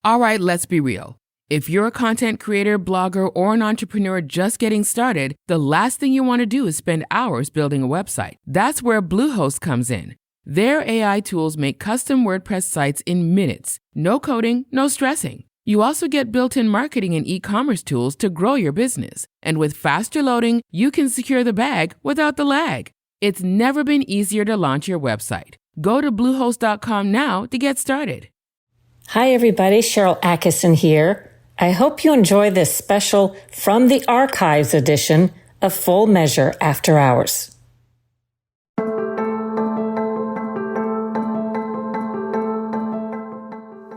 All right, let's be real. If you're a content creator, blogger, or an entrepreneur just getting started, the last thing you want to do is spend hours building a website. That's where Bluehost comes in. Their AI tools make custom WordPress sites in minutes. No coding, no stressing. You also get built-in marketing and e-commerce tools to grow your business. And with faster loading, you can secure the bag without the lag. It's never been easier to launch your website. Go to Bluehost.com now to get started. Hi, everybody. Sharyl Attkisson here. I hope you enjoy this special From the Archives edition of Full Measure After Hours.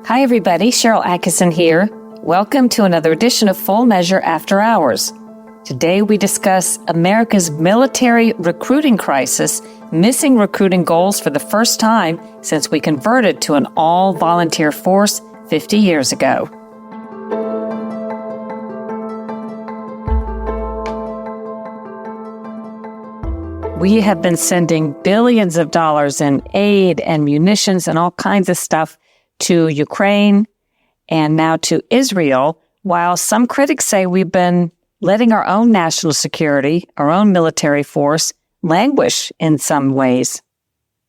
Hi, everybody. Sharyl Attkisson here. Welcome to another edition of Full Measure After Hours. Today we discuss America's military recruiting crisis, missing recruiting goals for the first time since we converted to an all-volunteer force 50 years ago. We have been sending billions of dollars in aid and munitions and all kinds of stuff to Ukraine and now to Israel, while some critics say we've been letting our own national security, our own military force, languish in some ways.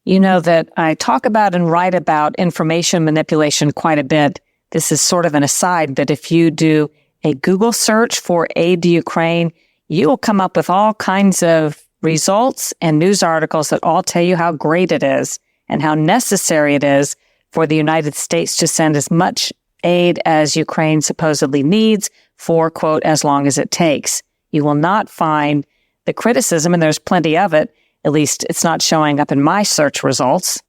You know that I talk about and write about information manipulation quite a bit. This is sort of an aside, but if you do a Google search for aid to Ukraine, you will come up with all kinds of results and news articles that all tell you how great it is and how necessary it is for the United States to send as much aid as Ukraine supposedly needs for, quote, as long as it takes. You will not find the criticism, and there's plenty of it, at least it's not showing up in my search results.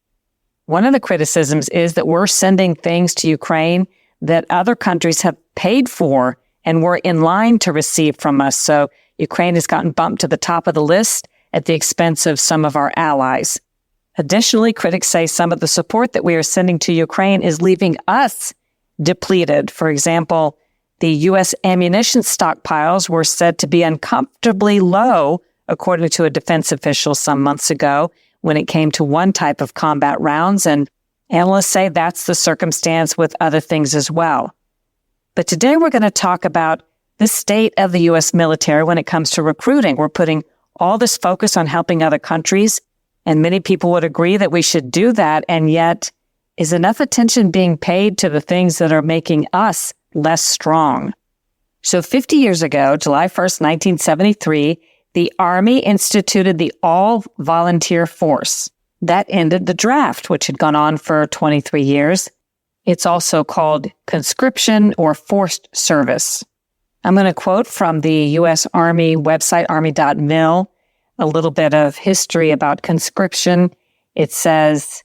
One of the criticisms is that we're sending things to Ukraine that other countries have paid for and were in line to receive from us. So Ukraine has gotten bumped to the top of the list at the expense of some of our allies. Additionally, critics say some of the support that we are sending to Ukraine is leaving us depleted. For example, the U.S. ammunition stockpiles were said to be uncomfortably low, according to a defense official some months ago, when it came to one type of combat rounds, and analysts say that's the circumstance with other things as well. But today we're going to talk about the state of the U.S. military when it comes to recruiting. We're putting all this focus on helping other countries, and many people would agree that we should do that, and yet is enough attention being paid to the things that are making us less strong? So 50 years ago, July 1st, 1973, the Army instituted the all-volunteer force. That ended the draft, which had gone on for 23 years. It's also called conscription or forced service. I'm going to quote from the U.S. Army website, army.mil, a little bit of history about conscription. It says,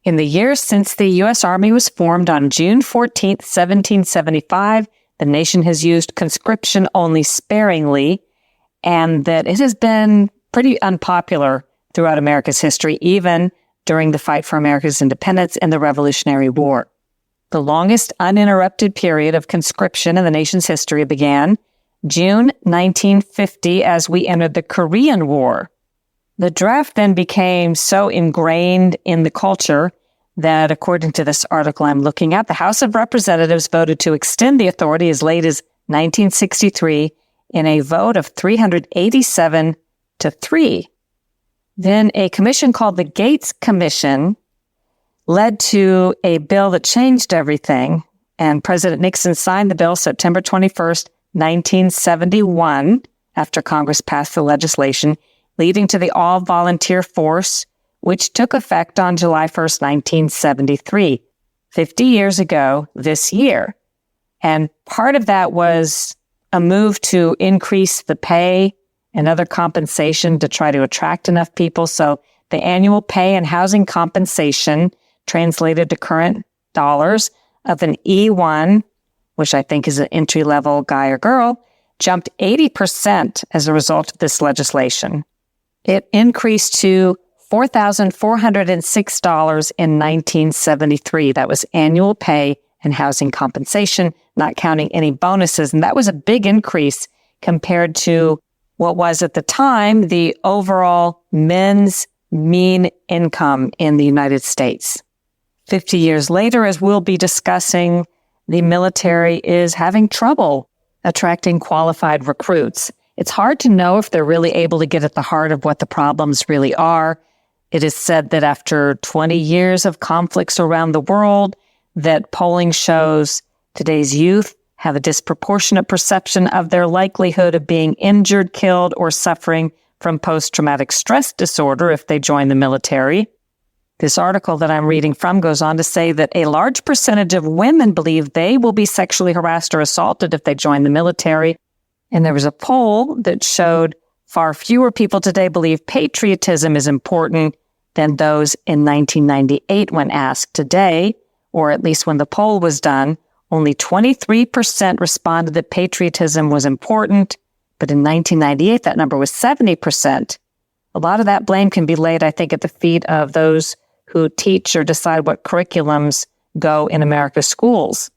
in the years since the U.S. Army was formed on June 14th, 1775, the nation has used conscription only sparingly, and that it has been pretty unpopular throughout America's history, even during the fight for America's independence and the Revolutionary War. The longest uninterrupted period of conscription in the nation's history began June 1950 as we entered the Korean War. The draft then became so ingrained in the culture that, according to this article I'm looking at, the House of Representatives voted to extend the authority as late as 1963 in a vote of 387 to 3. Then a commission called the Gates Commission led to a bill that changed everything, and President Nixon signed the bill September 21st, 1971, after Congress passed the legislation, leading to the all-volunteer force, which took effect on July 1st, 1973, 50 years ago this year. And part of that was a move to increase the pay and other compensation to try to attract enough people. So the annual pay and housing compensation translated to current dollars of an E1, which I think is an entry-level guy or girl, jumped 80% as a result of this legislation. It increased to $4,406 in 1973. That was annual pay and housing compensation, not counting any bonuses. And that was a big increase compared to what was at the time the overall men's mean income in the United States. 50 years later, as we'll be discussing, the military is having trouble attracting qualified recruits. It's hard to know if they're really able to get at the heart of what the problems really are. It is said that after 20 years of conflicts around the world, that polling shows today's youth have a disproportionate perception of their likelihood of being injured, killed, or suffering from post-traumatic stress disorder if they join the military. This article that I'm reading from goes on to say that a large percentage of women believe they will be sexually harassed or assaulted if they join the military. And there was a poll that showed far fewer people today believe patriotism is important than those in 1998 when asked. Today, or at least when the poll was done, only 23% responded that patriotism was important, but in 1998, that number was 70%. A lot of that blame can be laid, I think, at the feet of those who teach or decide what curriculums go in America's schools.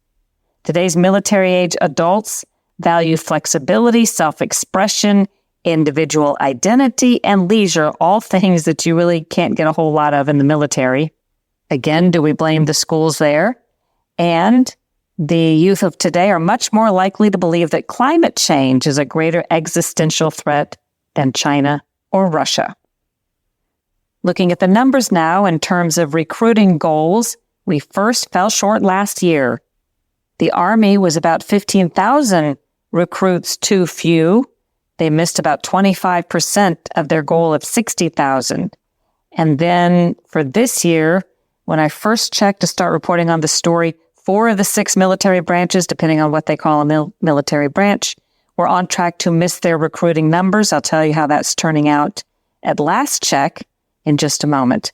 Today's military-age adults value flexibility, self-expression, individual identity, and leisure, all things that you really can't get a whole lot of in the military. Again, do we blame the schools there? And the youth of today are much more likely to believe that climate change is a greater existential threat than China or Russia. Looking at the numbers now in terms of recruiting goals, we first fell short last year. The Army was about 15,000 recruits too few. They missed about 25% of their goal of 60,000. And then for this year, when I first checked to start reporting on the story, 4 of the 6 military branches, depending on what they call a military branch, were on track to miss their recruiting numbers. I'll tell you how that's turning out at last check in just a moment.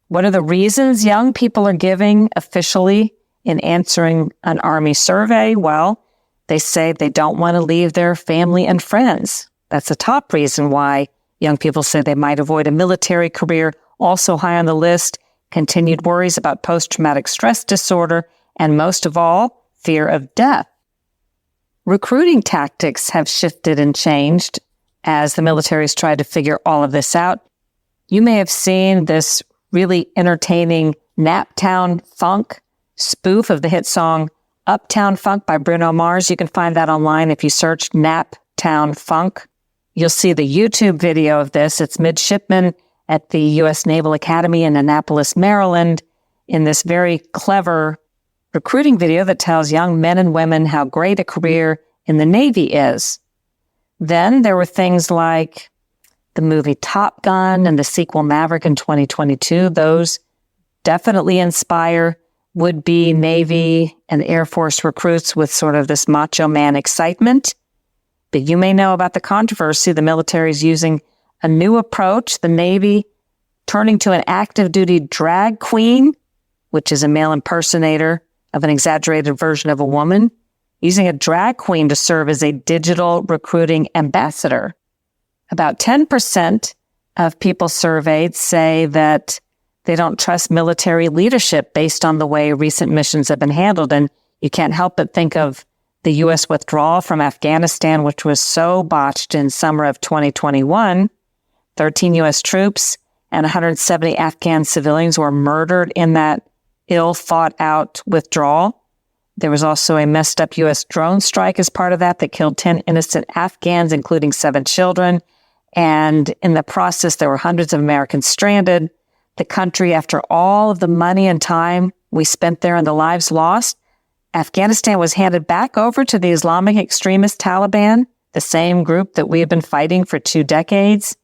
What are the reasons young people are giving officially in answering an Army survey? Well, they say they don't want to leave their family and friends. That's the top reason why young people say they might avoid a military career. Also high on the list, continued worries about post-traumatic stress disorder, and most of all, fear of death. Recruiting tactics have shifted and changed as the military's tried to figure all of this out. You may have seen this really entertaining Naptown Funk spoof of the hit song Uptown Funk by Bruno Mars. You can find that online if you search Naptown Funk. You'll see the YouTube video of this. It's midshipmen at the U.S. Naval Academy in Annapolis, Maryland, in this very clever recruiting video that tells young men and women how great a career in the Navy is. Then there were things like the movie Top Gun and the sequel Maverick in 2022. Those definitely inspire would-be Navy and Air Force recruits with sort of this macho man excitement. But you may know about the controversy. The military is using a new approach, the Navy turning to an active duty drag queen, which is a male impersonator of an exaggerated version of a woman, using a drag queen to serve as a digital recruiting ambassador. About 10% of people surveyed say that they don't trust military leadership based on the way recent missions have been handled. And you can't help but think of the U.S. withdrawal from Afghanistan, which was so botched in summer of 2021. 13 U.S. troops and 170 Afghan civilians were murdered in that ill-thought-out withdrawal. There was also a messed up U.S. drone strike as part of that killed 10 innocent Afghans, including 7 children. And in the process, there were hundreds of Americans stranded. The country, after all of the money and time we spent there and the lives lost, Afghanistan was handed back over to the Islamic extremist Taliban, the same group that we have been fighting for 2 decades.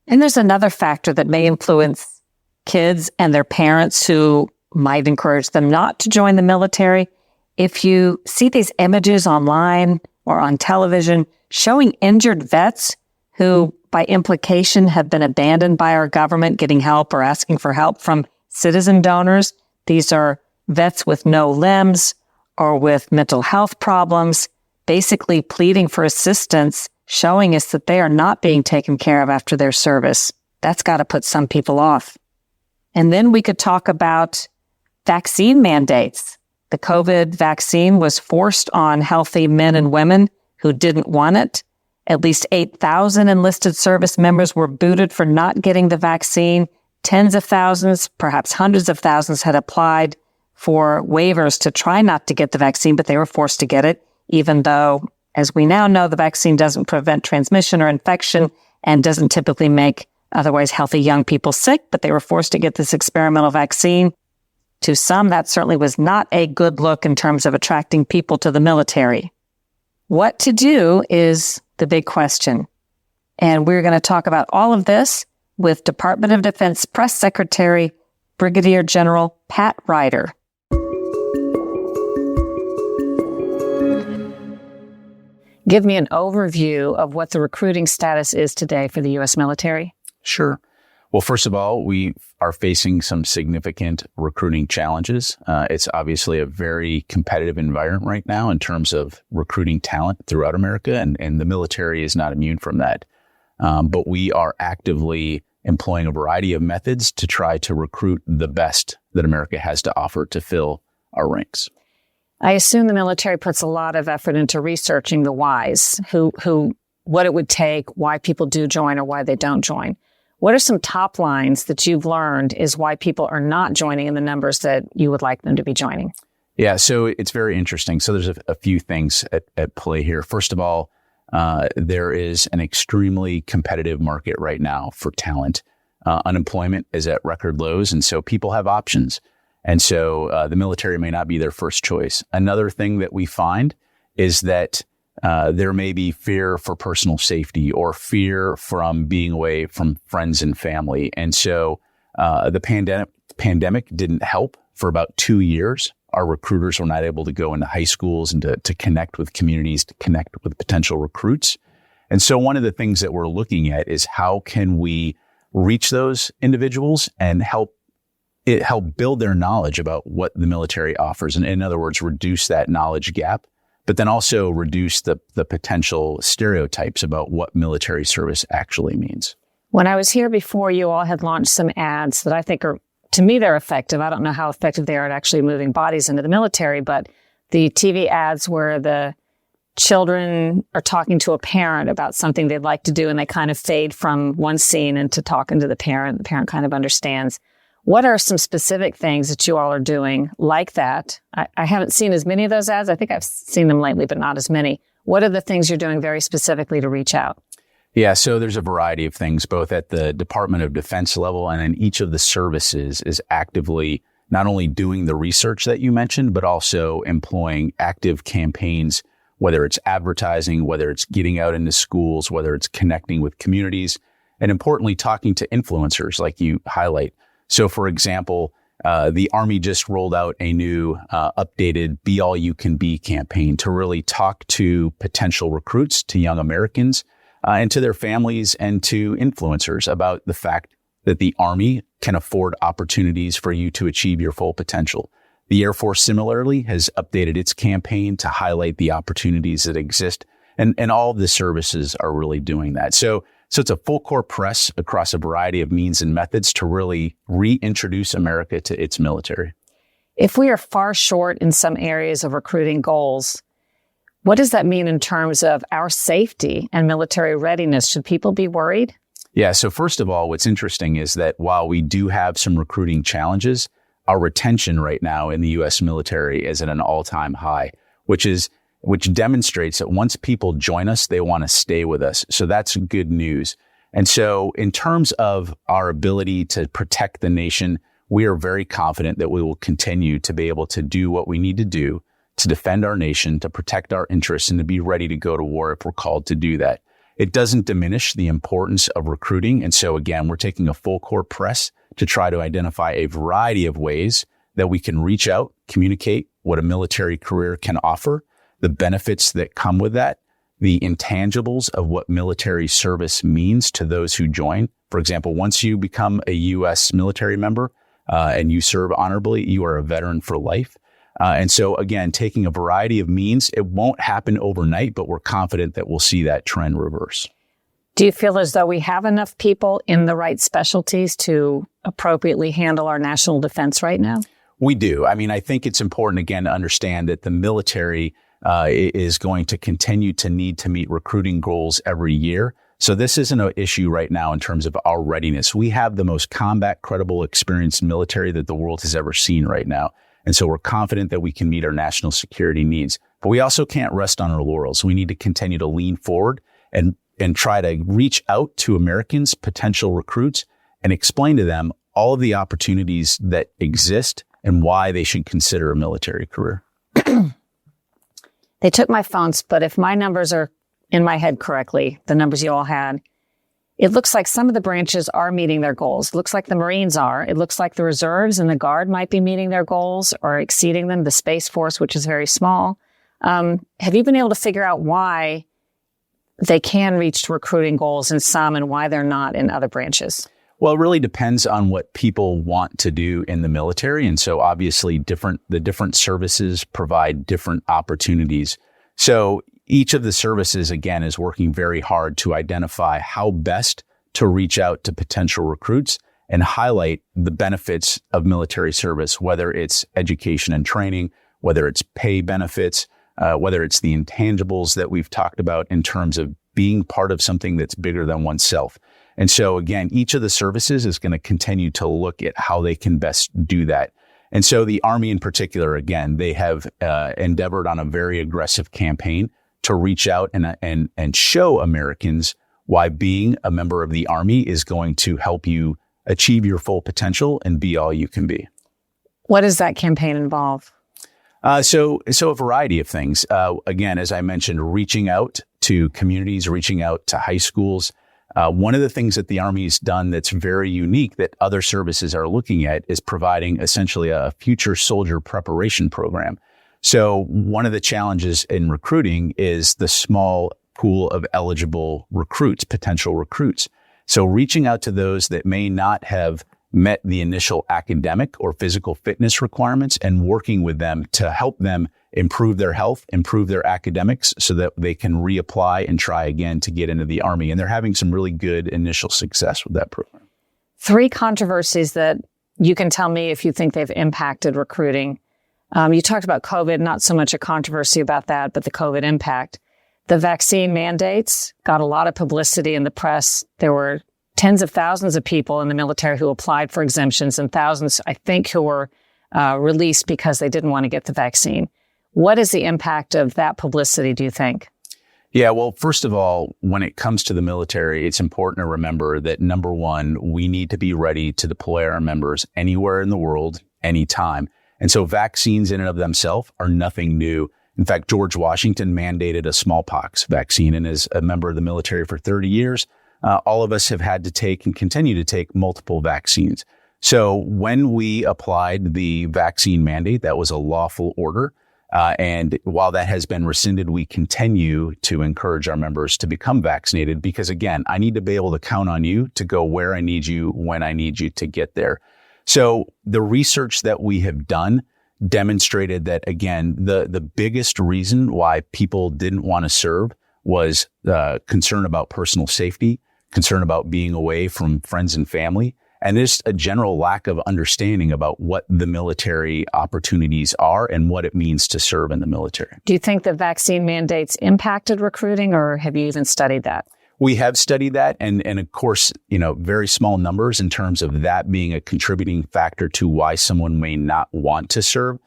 And there's another factor that may influence kids and their parents who might encourage them not to join the military. If you see these images online or on television showing injured vets who, by implication, have been abandoned by our government getting help or asking for help from citizen donors, these are vets with no limbs or with mental health problems, basically pleading for assistance, showing us that they are not being taken care of after their service. That's got to put some people off. And then we could talk about vaccine mandates. The COVID vaccine was forced on healthy men and women who didn't want it. At least 8,000 enlisted service members were booted for not getting the vaccine. Tens of thousands, perhaps hundreds of thousands had applied for waivers to try not to get the vaccine, but they were forced to get it, even though, as we now know, the vaccine doesn't prevent transmission or infection and doesn't typically make otherwise healthy young people sick, but they were forced to get this experimental vaccine. To some, that certainly was not a good look in terms of attracting people to the military. What to do is the big question. And we're going to talk about all of this with Department of Defense Press Secretary, Brigadier General Pat Ryder. Give me an overview of what the recruiting status is today for the U.S. military. Sure. Well, first of all, we are facing some significant recruiting challenges. It's obviously a very competitive environment right now in terms of recruiting talent throughout America, and the military is not immune from that. But we are actively employing a variety of methods to try to recruit the best that America has to offer to fill our ranks. I assume the military puts a lot of effort into researching the whys, what it would take, why people do join or why they don't join. What are some top lines that you've learned is why people are not joining in the numbers that you would like them to be joining? Yeah, so it's very interesting. So there's a few things at play here. First of all, there is an extremely competitive market right now for talent. Unemployment is at record lows, and so people have options. And so the military may not be their first choice. Another thing that we find is that there may be fear for personal safety or fear from being away from friends and family. And so the pandemic didn't help for about 2 years. Our recruiters were not able to go into high schools and to connect with communities, to connect with potential recruits. And so one of the things that we're looking at is how can we reach those individuals and help build their knowledge about what the military offers. And in other words, reduce that knowledge gap, but then also reduce the potential stereotypes about what military service actually means. When I was here before, you all had launched some ads that I think are, to me, they're effective. I don't know how effective they are at actually moving bodies into the military, but the TV ads where the children are talking to a parent about something they'd like to do, and they kind of fade from one scene into talking to the parent. The parent kind of understands. What are some specific things that you all are doing like that? I haven't seen as many of those ads. I think I've seen them lately, but not as many. What are the things you're doing very specifically to reach out? Yeah, so there's a variety of things, both at the Department of Defense level and in each of the services is actively not only doing the research that you mentioned, but also employing active campaigns, whether it's advertising, whether it's getting out into schools, whether it's connecting with communities, and importantly, talking to influencers like you highlight. So, for example, the Army just rolled out a new updated Be All You Can Be campaign to really talk to potential recruits, to young Americans, and to their families and to influencers about the fact that the Army can afford opportunities for you to achieve your full potential. The Air Force similarly has updated its campaign to highlight the opportunities that exist, and all of the services are really doing that. So it's a full court press across a variety of means and methods to really reintroduce America to its military. If we are far short in some areas of recruiting goals, what does that mean in terms of our safety and military readiness? Should people be worried? Yeah. So first of all, what's interesting is that while we do have some recruiting challenges, our retention right now in the U.S. military is at an all-time high, which demonstrates that once people join us, they want to stay with us. So that's good news. And so in terms of our ability to protect the nation, we are very confident that we will continue to be able to do what we need to do to defend our nation, to protect our interests, and to be ready to go to war if we're called to do that. It doesn't diminish the importance of recruiting. And so again, we're taking a full court press to try to identify a variety of ways that we can reach out, communicate what a military career can offer, the benefits that come with that, the intangibles of what military service means to those who join. For example, once you become a U.S. military member and you serve honorably, you are a veteran for life. And so, again, taking a variety of means, it won't happen overnight, but we're confident that we'll see that trend reverse. Do you feel as though we have enough people in the right specialties to appropriately handle our national defense right now? We do. I mean, I think it's important, again, to understand that the military is going to continue to need to meet recruiting goals every year. So this isn't an issue right now in terms of our readiness. We have the most combat credible, experienced military that the world has ever seen right now. And so we're confident that we can meet our national security needs. But we also can't rest on our laurels. We need to continue to lean forward and try to reach out to Americans, potential recruits, and explain to them all of the opportunities that exist and why they should consider a military career. They took my phones, but if my numbers are in my head correctly, the numbers you all had, it looks like some of the branches are meeting their goals. It looks like the Marines are. It looks like the reserves and the Guard might be meeting their goals or exceeding them. The Space Force, which is very small. Have you been able to figure out why they can reach recruiting goals in some and why they're not in other branches? Well, it really depends on what people want to do in the military. And so obviously the different services provide different opportunities. So each of the services, again, is working very hard to identify how best to reach out to potential recruits and highlight the benefits of military service, whether it's education and training, whether it's pay benefits, whether it's the intangibles that we've talked about in terms of being part of something that's bigger than oneself. And so, again, each of the services is going to continue to look at how they can best do that. And so the Army in particular, again, they have endeavored on a very aggressive campaign to reach out and show Americans why being a member of the Army is going to help you achieve your full potential and be all you can be. What does that campaign involve? So a variety of things. Again, as I mentioned, reaching out to communities, reaching out to high schools. One of the things that the Army's done that's very unique that other services are looking at is providing essentially a future soldier preparation program. So one of the challenges in recruiting is the small pool of eligible recruits, potential recruits. So reaching out to those that may not have met the initial academic or physical fitness requirements and working with them to help them improve their health, improve their academics so that they can reapply and try again to get into the Army. And they're having some really good initial success with that program. 3 controversies that you can tell me if you think they've impacted recruiting. You talked about COVID, not so much a controversy about that, but the COVID impact. The vaccine mandates got a lot of publicity in the press. There were tens of thousands of people in the military who applied for exemptions and thousands, I think, who were released because they didn't want to get the vaccine. What is the impact of that publicity, do you think? Yeah, well, first of all, when it comes to the military, it's important to remember that, number one, we need to be ready to deploy our members anywhere in the world, anytime. And so vaccines in and of themselves are nothing new. In fact, George Washington mandated a smallpox vaccine, and as a member of the military for 30 years, all of us have had to take and continue to take multiple vaccines. So when we applied the vaccine mandate, that was a lawful order. And while that has been rescinded, we continue to encourage our members to become vaccinated because, again, I need to be able to count on you to go where I need you, when I need you to get there. So the research that we have done demonstrated that, again, the biggest reason why people didn't want to serve was concern about personal safety, concern about being away from friends and family, and just a general lack of understanding about what the military opportunities are and what it means to serve in the military. Do you think the vaccine mandates impacted recruiting, or have you even studied that? We have studied that. And of course, very small numbers in terms of that being a contributing factor to why someone may not want to serve.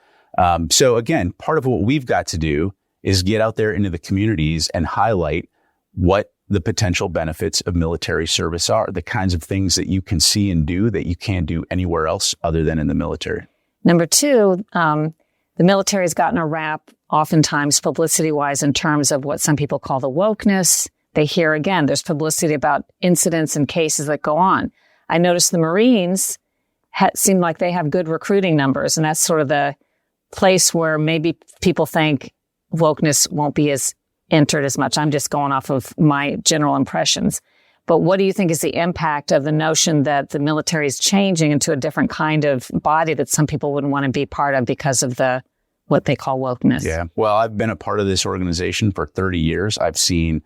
So again, part of what we've got to do is get out there into the communities and highlight what the potential benefits of military service are, the kinds of things that you can see and do that you can't do anywhere else other than in the military. Number 2, the military has gotten a rap, oftentimes publicity-wise, in terms of what some people call the wokeness. They hear, again, there's publicity about incidents and cases that go on. I noticed the Marines seem like they have good recruiting numbers, and that's sort of the place where maybe people think wokeness won't be as entered as much. I'm just going off of my general impressions. But what do you think is the impact of the notion that the military is changing into a different kind of body that some people wouldn't want to be part of because of what they call wokeness? Yeah. Well, I've been a part of this organization for 30 years. I've seen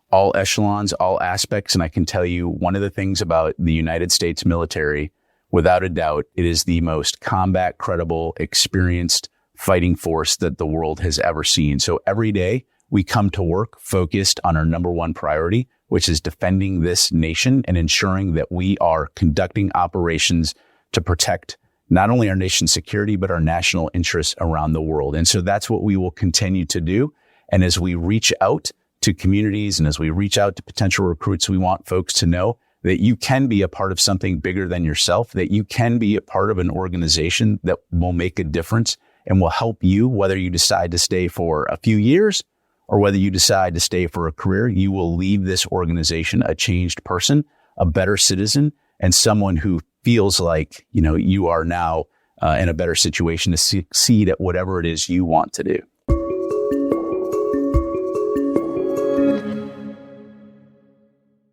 all echelons, all aspects. And I can tell you one of the things about the United States military, without a doubt, it is the most combat credible, experienced fighting force that the world has ever seen. So every day we come to work focused on our number one priority, which is defending this nation and ensuring that we are conducting operations to protect not only our nation's security, but our national interests around the world. And so that's what we will continue to do. And as we reach out to communities and as we reach out to potential recruits, we want folks to know that you can be a part of something bigger than yourself, that you can be a part of an organization that will make a difference and will help you, whether you decide to stay for a few years or whether you decide to stay for a career. You will leave this organization a changed person, a better citizen, and someone who feels like, you are now in a better situation to succeed at whatever it is you want to do.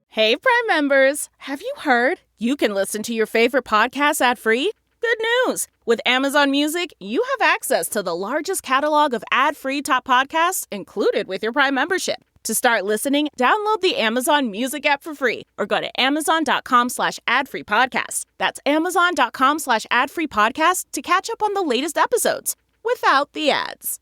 Hey, Prime members, have you heard? You can listen to your favorite podcasts ad-free? Good news! With Amazon Music, you have access to the largest catalog of ad-free top podcasts included with your Prime membership. To start listening, download the Amazon Music app for free or go to amazon.com/ad-free podcast. That's amazon.com/ad-free podcast to catch up on the latest episodes without the ads.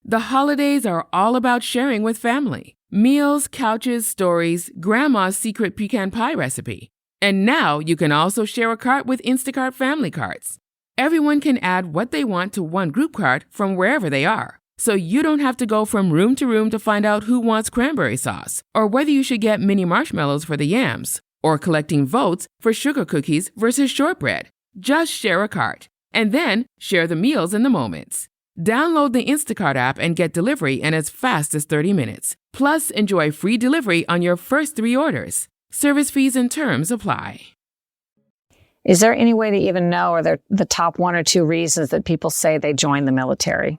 The holidays are all about sharing with family. Meals, couches, stories, Grandma's secret pecan pie recipe. And now you can also share a cart with Instacart Family Carts. Everyone can add what they want to one group cart from wherever they are. So you don't have to go from room to room to find out who wants cranberry sauce, or whether you should get mini marshmallows for the yams, or collecting votes for sugar cookies versus shortbread. Just share a cart, and then share the meals and the moments. Download the Instacart app and get delivery in as fast as 30 minutes. Plus, enjoy free delivery on your first 3 orders. Service fees and terms apply. Is there any way to even know, are there the top 1 or 2 reasons that people say they join the military?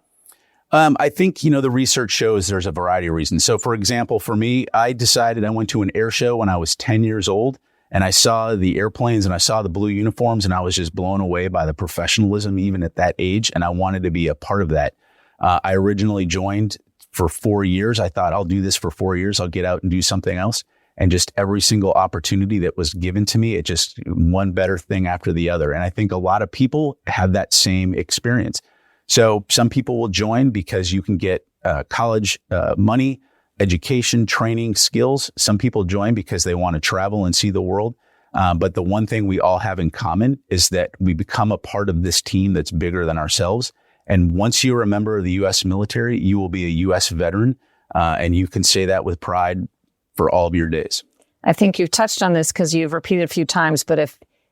I think, the research shows there's a variety of reasons. So, for example, for me, I went to an air show when I was 10 years old, and I saw the airplanes and I saw the blue uniforms, and I was just blown away by the professionalism even at that age, and I wanted to be a part of that. I originally joined for 4 years. I thought, I'll do this for 4 years. I'll get out and do something else. And just every single opportunity that was given to me, it just one better thing after the other. And I think a lot of people have that same experience. So some people will join because you can get college money, education, training, skills. Some people join because they want to travel and see the world. But the one thing we all have in common is that we become a part of this team that's bigger than ourselves. And once you're a member of the U.S. military, you will be a U.S. veteran. And you can say that with pride for all of your days. I think you've touched on this because you've repeated a few times, but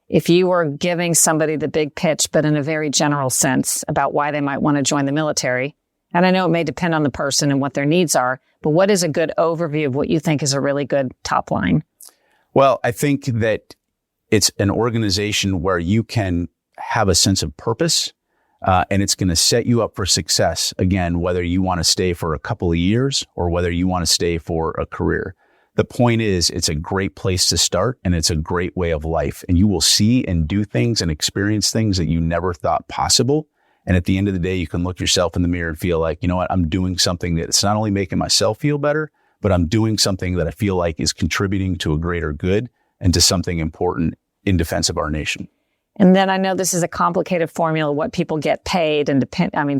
if you were giving somebody the big pitch, but in a very general sense about why they might want to join the military, and I know it may depend on the person and what their needs are, but what is a good overview of what you think is a really good top line? Well, I think that it's an organization where you can have a sense of purpose, and it's going to set you up for success. Again, whether you want to stay for a couple of years or whether you want to stay for a career. The point is, it's a great place to start, and it's a great way of life. And you will see and do things and experience things that you never thought possible. And at the end of the day, you can look yourself in the mirror and feel like, you know what, I'm doing something that's not only making myself feel better, but I'm doing something that I feel like is contributing to a greater good and to something important in defense of our nation. And then I know this is a complicated formula, what people get paid and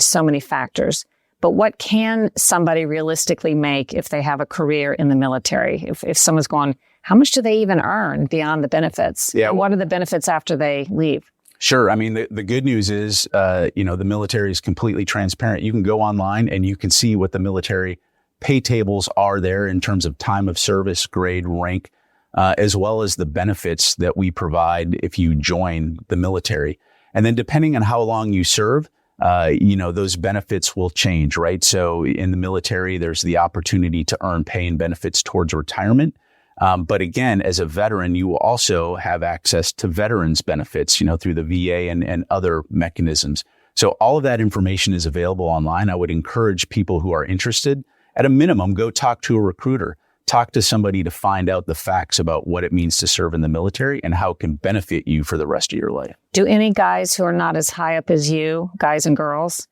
so many factors. But what can somebody realistically make if they have a career in the military? If someone's going, how much do they even earn beyond the benefits? Yeah. What are the benefits after they leave? Sure. I mean, the good news is, the military is completely transparent. You can go online and you can see what the military pay tables are there in terms of time of service, grade, rank, as well as the benefits that we provide if you join the military. And then depending on how long you serve, those benefits will change, right? So in the military, there's the opportunity to earn pay and benefits towards retirement. But again, as a veteran, you will also have access to veterans benefits, through the VA and other mechanisms. So all of that information is available online. I would encourage people who are interested, at a minimum, go talk to a recruiter, talk to somebody to find out the facts about what it means to serve in the military and how it can benefit you for the rest of your life. Do any guys who are not as high up as you, guys and girls,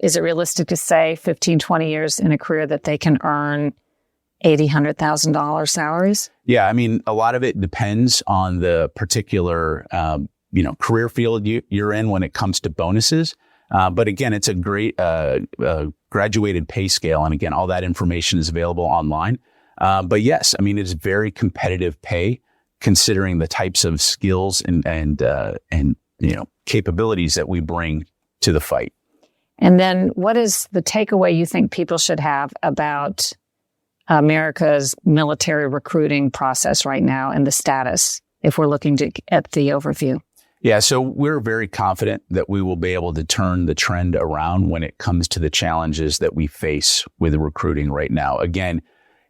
is it realistic to say 15, 20 years in a career that they can earn $80,000, $100,000 salaries? Yeah, I mean, a lot of it depends on the particular, career field you're in when it comes to bonuses. But again, it's a great graduated pay scale. And again, all that information is available online. But yes, I mean, it's very competitive pay considering the types of skills and capabilities that we bring to the fight. And then what is the takeaway you think people should have about America's military recruiting process right now and the status, if we're looking at the overview? Yeah, so we're very confident that we will be able to turn the trend around when it comes to the challenges that we face with recruiting right now. Again,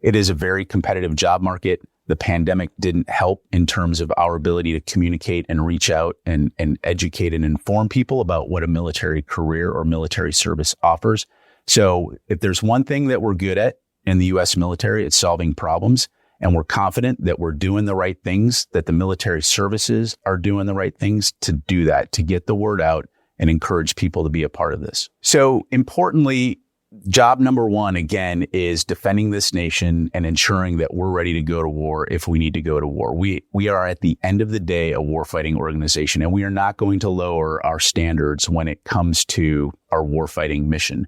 it is a very competitive job market. The pandemic didn't help in terms of our ability to communicate and reach out and educate and inform people about what a military career or military service offers. So if there's one thing that we're good at in the U.S. military, it's solving problems. And we're confident that we're doing the right things, that the military services are doing the right things to do that, to get the word out and encourage people to be a part of this. So importantly, job number one, again, is defending this nation and ensuring that we're ready to go to war if we need to go to war. We are at the end of the day a warfighting organization, and we are not going to lower our standards when it comes to our warfighting mission.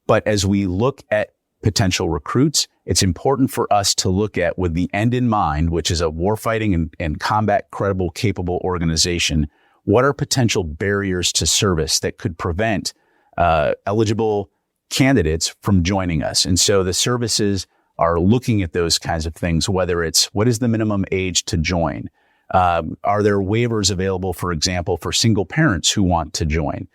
But as we look at potential recruits, it's important for us to look at with the end in mind, which is a warfighting and combat credible, capable organization. What are potential barriers to service that could prevent eligible candidates from joining us? And so the services are looking at those kinds of things, whether it's what is the minimum age to join? Are there waivers available, for example, for single parents who want to join?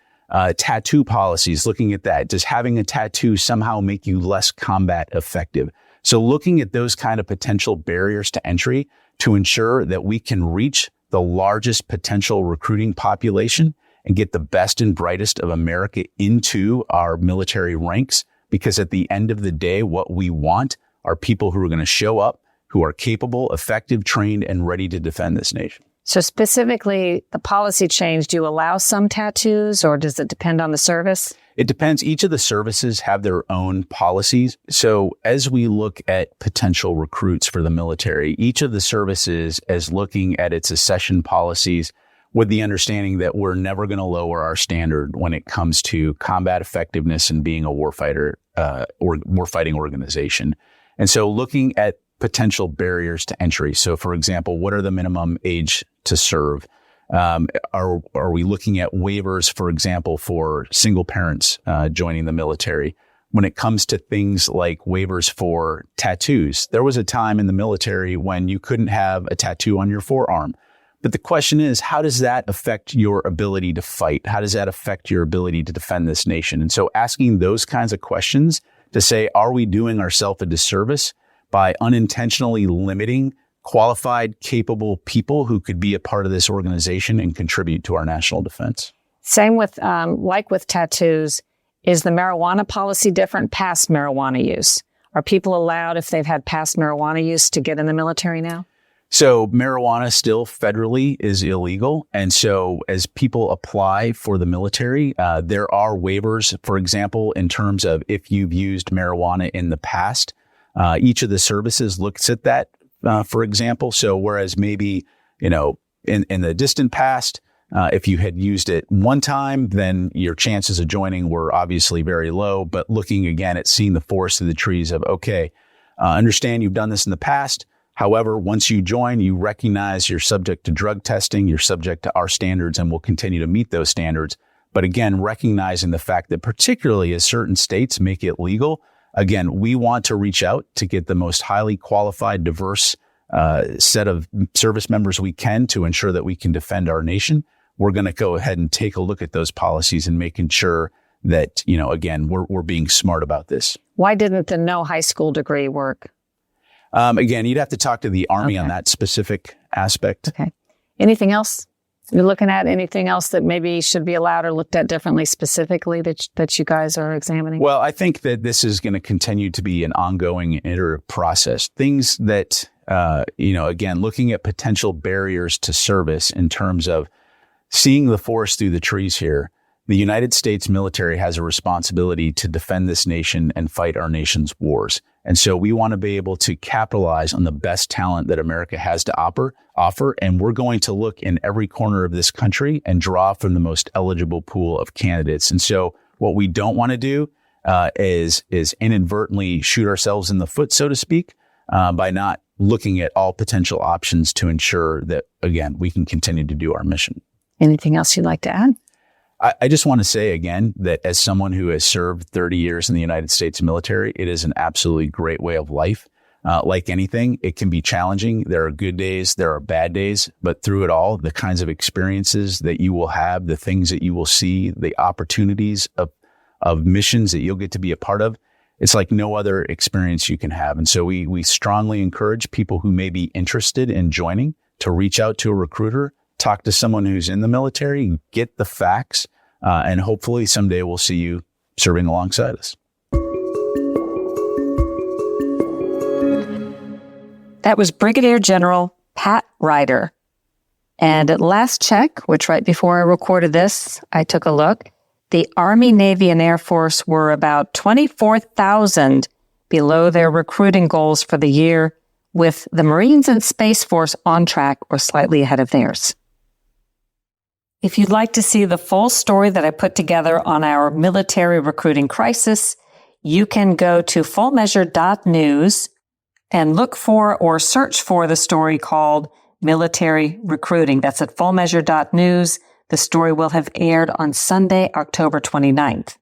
Tattoo policies, looking at that. Does having a tattoo somehow make you less combat effective? So looking at those kind of potential barriers to entry to ensure that we can reach the largest potential recruiting population and get the best and brightest of America into our military ranks. Because at the end of the day, what we want are people who are going to show up, who are capable, effective, trained, and ready to defend this nation. So specifically, the policy change, do you allow some tattoos or does it depend on the service? It depends. Each of the services have their own policies. So as we look at potential recruits for the military, each of the services is looking at its accession policies with the understanding that we're never going to lower our standard when it comes to combat effectiveness and being a warfighter or warfighting organization. And so looking at potential barriers to entry. So for example, what are the minimum age to serve? Are we looking at waivers, for example, for single parents joining the military? When it comes to things like waivers for tattoos, there was a time in the military when you couldn't have a tattoo on your forearm. But the question is, how does that affect your ability to fight? How does that affect your ability to defend this nation? And so asking those kinds of questions to say, are we doing ourselves a disservice by unintentionally limiting qualified, capable people who could be a part of this organization and contribute to our national defense? Same with, like with tattoos, is the marijuana policy different past marijuana use? Are people allowed, if they've had past marijuana use, to get in the military now? So marijuana still federally is illegal. And so as people apply for the military, there are waivers, for example, in terms of if you've used marijuana in the past. Each of the services looks at that, for example. So whereas maybe, in the distant past, if you had used it one time, then your chances of joining were obviously very low. But looking again at seeing the forest through the trees of, okay, understand you've done this in the past. However, once you join, you recognize you're subject to drug testing, you're subject to our standards, and we'll continue to meet those standards. But again, recognizing the fact that particularly as certain states make it legal, again, we want to reach out to get the most highly qualified, diverse set of service members we can to ensure that we can defend our nation. We're going to go ahead and take a look at those policies and making sure that, again, we're being smart about this. Why didn't the no high school degree work? Again, you'd have to talk to the Army on that specific aspect. Okay. Anything else? You're looking at anything else that maybe should be allowed or looked at differently specifically that you guys are examining? Well, I think that this is going to continue to be an ongoing iterative process. Things that, again, looking at potential barriers to service in terms of seeing the forest through the trees here. The United States military has a responsibility to defend this nation and fight our nation's wars. And so we want to be able to capitalize on the best talent that America has to offer. And we're going to look in every corner of this country and draw from the most eligible pool of candidates. And so what we don't want to do is inadvertently shoot ourselves in the foot, so to speak, by not looking at all potential options to ensure that, again, we can continue to do our mission. Anything else you'd like to add? I just want to say again that as someone who has served 30 years in the United States military, it is an absolutely great way of life. Like anything, it can be challenging. There are good days, there are bad days, but through it all, the kinds of experiences that you will have, the things that you will see, the opportunities of missions that you'll get to be a part of, it's like no other experience you can have. And so we strongly encourage people who may be interested in joining to reach out to a recruiter, talk to someone who's in the military, get the facts, and hopefully someday we'll see you serving alongside us. That was Brigadier General Pat Ryder. And at last check, which right before I recorded this, I took a look, the Army, Navy, and Air Force were about 24,000 below their recruiting goals for the year, with the Marines and Space Force on track or slightly ahead of theirs. If you'd like to see the full story that I put together on our military recruiting crisis, you can go to fullmeasure.news and look for or search for the story called Military Recruiting. That's at fullmeasure.news. The story will have aired on Sunday, October 29th.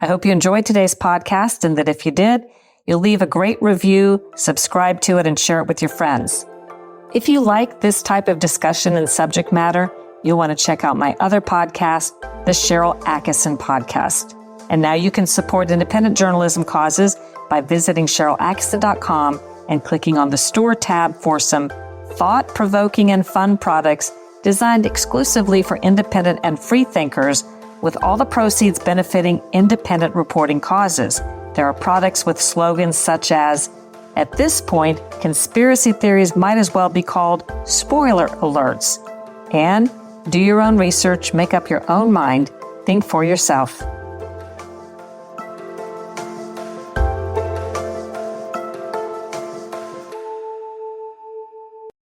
I hope you enjoyed today's podcast and that if you did, you'll leave a great review, subscribe to it, and share it with your friends. If you like this type of discussion and subject matter, you'll want to check out my other podcast, the Sharyl Attkisson Podcast. And now you can support independent journalism causes by visiting SharylAttkisson.com and clicking on the Store tab for some thought-provoking and fun products designed exclusively for independent and free thinkers, with all the proceeds benefiting independent reporting causes. There are products with slogans such as, "At this point, conspiracy theories might as well be called spoiler alerts," and "Do your own research, make up your own mind, think for yourself."